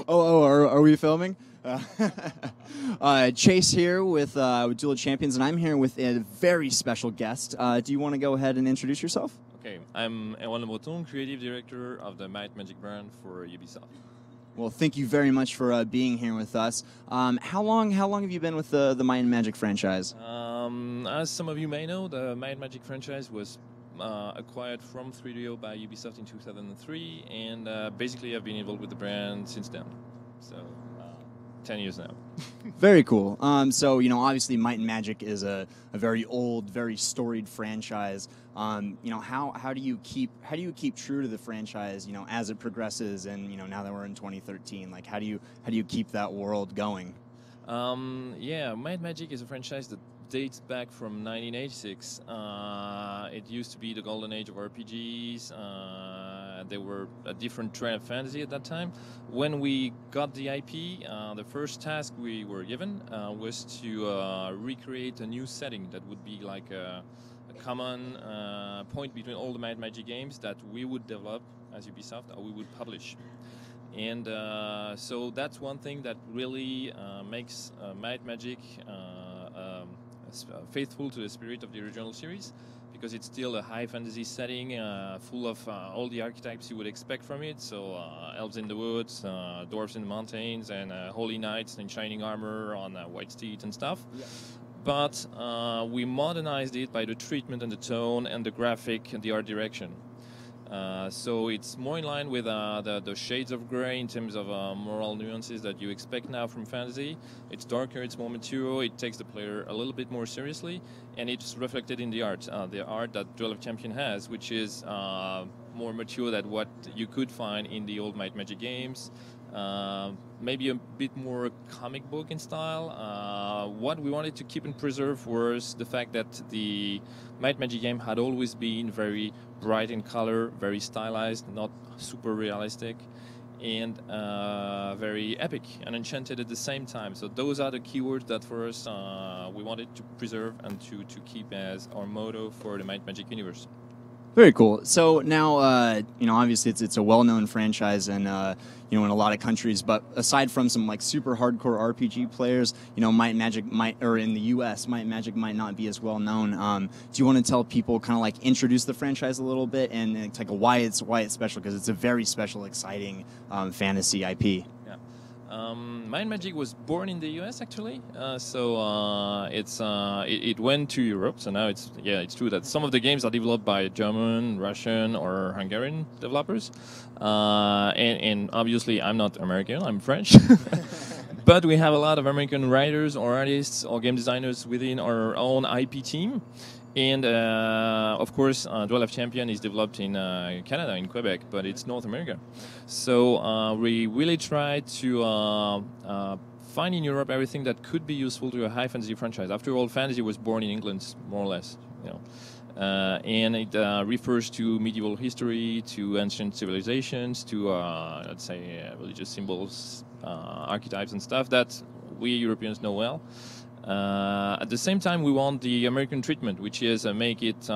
Are we filming? Chase here with Duel of Champions, and I'm here with a very special guest. Do you want to go ahead and introduce yourself? Okay, I'm Erwan Breton, creative director of the Might&Magic brand for Ubisoft. Well, thank you very much for being here with us. How long have you been with the Might&Magic franchise? As some of you may know, the Might&Magic franchise was acquired from 3DO by Ubisoft in 2003, and basically I've been involved with the brand since then. So, 10 years now. Very cool. So, obviously Might&Magic is a very old, very storied franchise. How do you keep true to the franchise, as it progresses, and now that we're in 2013, like how do you keep that world going? Yeah, Might&Magic is a franchise that dates back from 1986. It used to be the golden age of RPGs. There were a different trend of fantasy at that time. When we got the IP, the first task we were given was to recreate a new setting that would be like a common point between all the Might&Magic games that we would develop as Ubisoft or we would publish. And so that's one thing that really makes Might&Magic faithful to the spirit of the original series, because it's still a high fantasy setting full of all the archetypes you would expect from it. So elves in the woods, dwarves in the mountains, and holy knights in shining armor on white steeds and stuff. Yeah. But we modernized it by the treatment and the tone and the graphic and the art direction. So it's more in line with the shades of gray in terms of moral nuances that you expect now from fantasy. It's darker, it's more mature, it takes the player a little bit more seriously, and it's reflected in the art that Duel of Champions has, which is more mature than what you could find in the old Might&Magic games. Maybe a bit more comic book in style. What we wanted to keep and preserve was the fact that the Might&Magic game had always been very bright in color, very stylized, not super realistic, and very epic and enchanted at the same time. So those are the keywords that for us we wanted to preserve and to keep as our motto for the Might&Magic universe. Very cool. So now, obviously it's a well-known franchise, and in a lot of countries. But aside from some like super hardcore RPG players, Might&Magic or in the U.S., Might&Magic might not be as well known. Do you want to tell people, kind of like introduce the franchise a little bit and like why it's special? Because it's a very special, exciting fantasy IP. Might&Magic was born in the U.S. actually, it went to Europe. So now it's true that some of the games are developed by German, Russian, or Hungarian developers, and obviously I'm not American, I'm French. But we have a lot of American writers or artists or game designers within our own IP team. And of course, Duel of Champions is developed in Canada, in Quebec, but it's North America. So we really try to find in Europe everything that could be useful to a high fantasy franchise. After all, fantasy was born in England, more or less, and it refers to medieval history, to ancient civilizations, to let's say religious symbols, archetypes, and stuff that we Europeans know well. At the same time, we want the American treatment, which is make it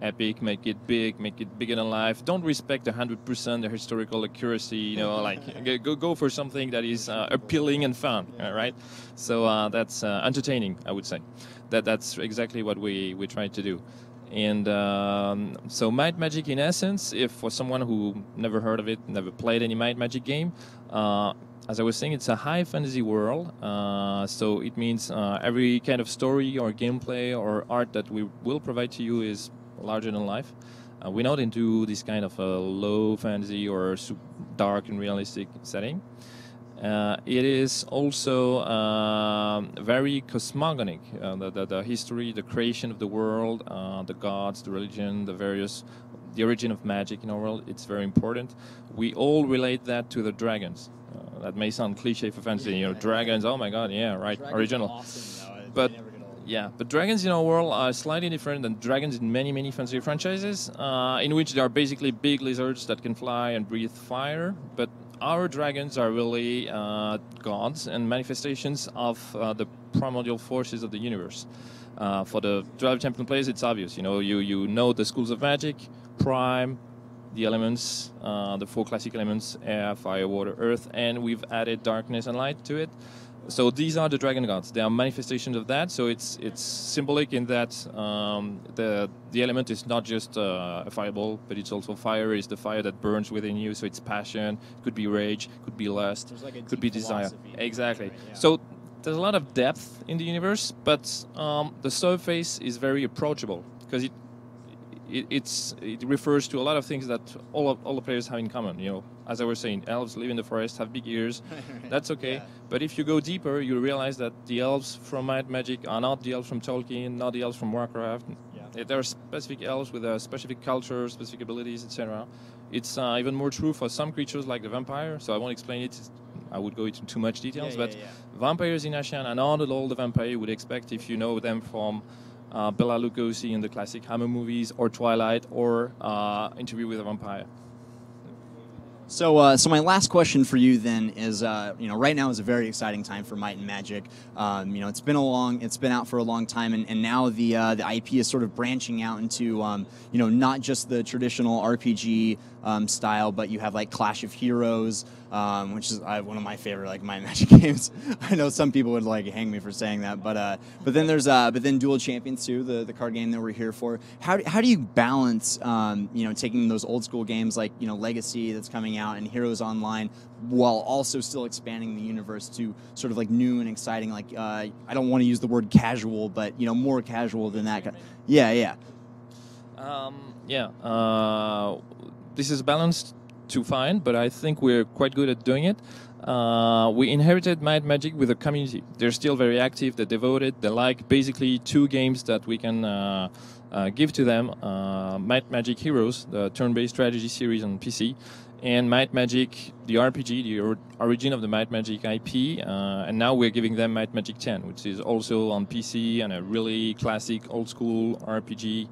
epic, make it bigger than life. Don't respect 100% the historical accuracy, like go for something that is appealing and fun, right? So that's entertaining, I would say. That's exactly what we try to do. And so Might&Magic, in essence, if for someone who never heard of it, never played any Might&Magic game, as I was saying, it's a high fantasy world, so it means every kind of story or gameplay or art that we will provide to you is larger than life. We're not into this kind of a low fantasy or dark and realistic setting. It is also very cosmogonic. The history, the creation of the world, the gods, the religion, the origin of magic in our world, it's very important. We all relate that to the dragons. That may sound cliche for fantasy, dragons, oh my god, yeah, right, dragons original. Awesome, but but dragons in our world are slightly different than dragons in many fantasy franchises, in which they are basically big lizards that can fly and breathe fire. But our dragons are really gods and manifestations of the primordial forces of the universe. For the Duel of Champions players, it's obvious. You know the schools of magic, Prime, the elements, the 4 classic elements: air, fire, water, earth, and we've added darkness and light to it. So these are the dragon gods. They are manifestations of that. So it's symbolic in that the element is not just a fireball, but it's also fire. It's the fire that burns within you. So it's passion. Could be rage. Could be lust. Like could be desire. Exactly. Right, yeah. So there's a lot of depth in the universe, but the surface is very approachable because it refers to a lot of things that all the players have in common. You know, as I was saying, elves live in the forest, have big ears. That's okay. Yeah. But if you go deeper, you realize that the elves from Might&Magic are not the elves from Tolkien, not the elves from Warcraft. Yeah. There are specific elves with a specific culture, specific abilities, etc. It's even more true for some creatures like the vampire. So I won't explain it. I would go into too much details. But vampires in Ashen are not at all the vampire you would expect if you know them from Bela Lugosi in the classic Hammer movies, or Twilight, or Interview with a Vampire. So, so my last question for you then is, right now is a very exciting time for Might&Magic. It's been out for a long time, and now the IP is sort of branching out into, not just the traditional RPG style, but you have like Clash of Heroes, which is one of my favorite like Might&Magic games. I know some people would like hang me for saying that, but then there's Duel Champions 2, the card game that we're here for. How do you balance taking those old school games like Legacy that's coming out and Heroes Online, while also still expanding the universe to sort of like new and exciting, like I don't want to use the word casual, but more casual than that. This is balanced to find, but I think we're quite good at doing it. We inherited Might&Magic with a community. They're still very active, they're devoted, they like basically 2 games that we can give to them. Might&Magic Heroes, the turn-based strategy series on PC, and Might&Magic, the RPG, the origin of the Might&Magic IP, and now we're giving them Might&Magic 10, which is also on PC and a really classic old-school RPG.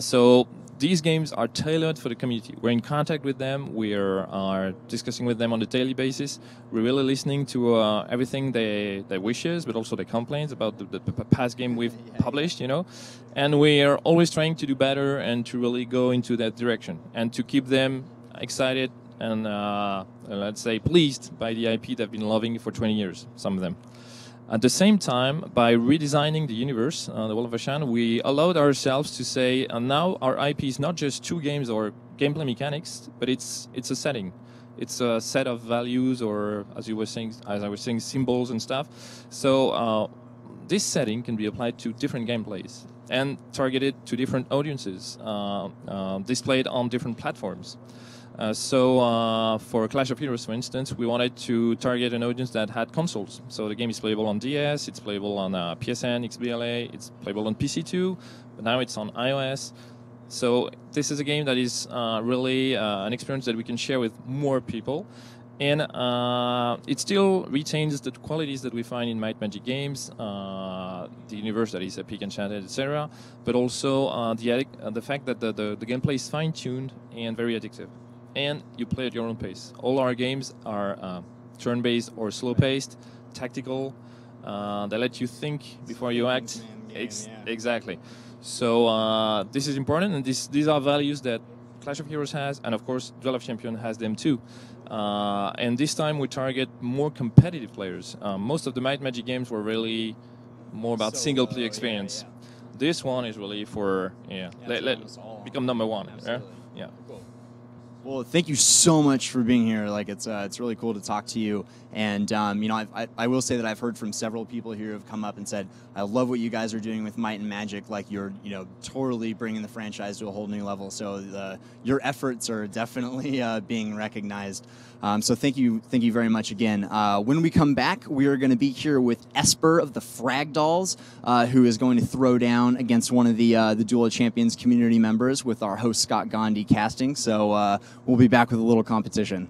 So these games are tailored for the community. We're in contact with them. We are discussing with them on a daily basis. We're really listening to everything their wishes, but also their complaints about the past game we've published, And we are always trying to do better and to really go into that direction and to keep them excited and, let's say, pleased by the IP they've been loving for 20 years, some of them. At the same time, by redesigning the universe, the World of Ashen, we allowed ourselves to say, now our IP is not just 2 games or gameplay mechanics, but it's a setting. It's a set of values, or as I was saying, symbols and stuff. So this setting can be applied to different gameplays and targeted to different audiences, displayed on different platforms. For Clash of Heroes, for instance, we wanted to target an audience that had consoles. So the game is playable on DS, it's playable on PSN, XBLA, it's playable on PC too, but now it's on iOS. So this is a game that is really an experience that we can share with more people. And it still retains the qualities that we find in Might&Magic games, the universe that is epic, enchanted, etc. But also the fact that the gameplay is fine-tuned and very addictive. And you play at your own pace. All our games are turn-based or slow-paced, tactical. They let you think before you act. Exactly. So this is important, and these are values that Clash of Heroes has, and of course Duel of Champions has them too. And this time we target more competitive players. Most of the Might&Magic games were really more about single-player experience. This one is really for let become number 1. Yeah. Cool. Well, thank you so much for being here. Like it's really cool to talk to you. And I will say that I've heard from several people here who have come up and said, I love what you guys are doing with Might&Magic. Like you're totally bringing the franchise to a whole new level. So your efforts are definitely being recognized. So thank you very much again. When we come back, we are going to be here with Esper of the Frag Dolls, who is going to throw down against one of the Duel of Champions community members with our host Scott Gandhi casting. So we'll be back with a little competition.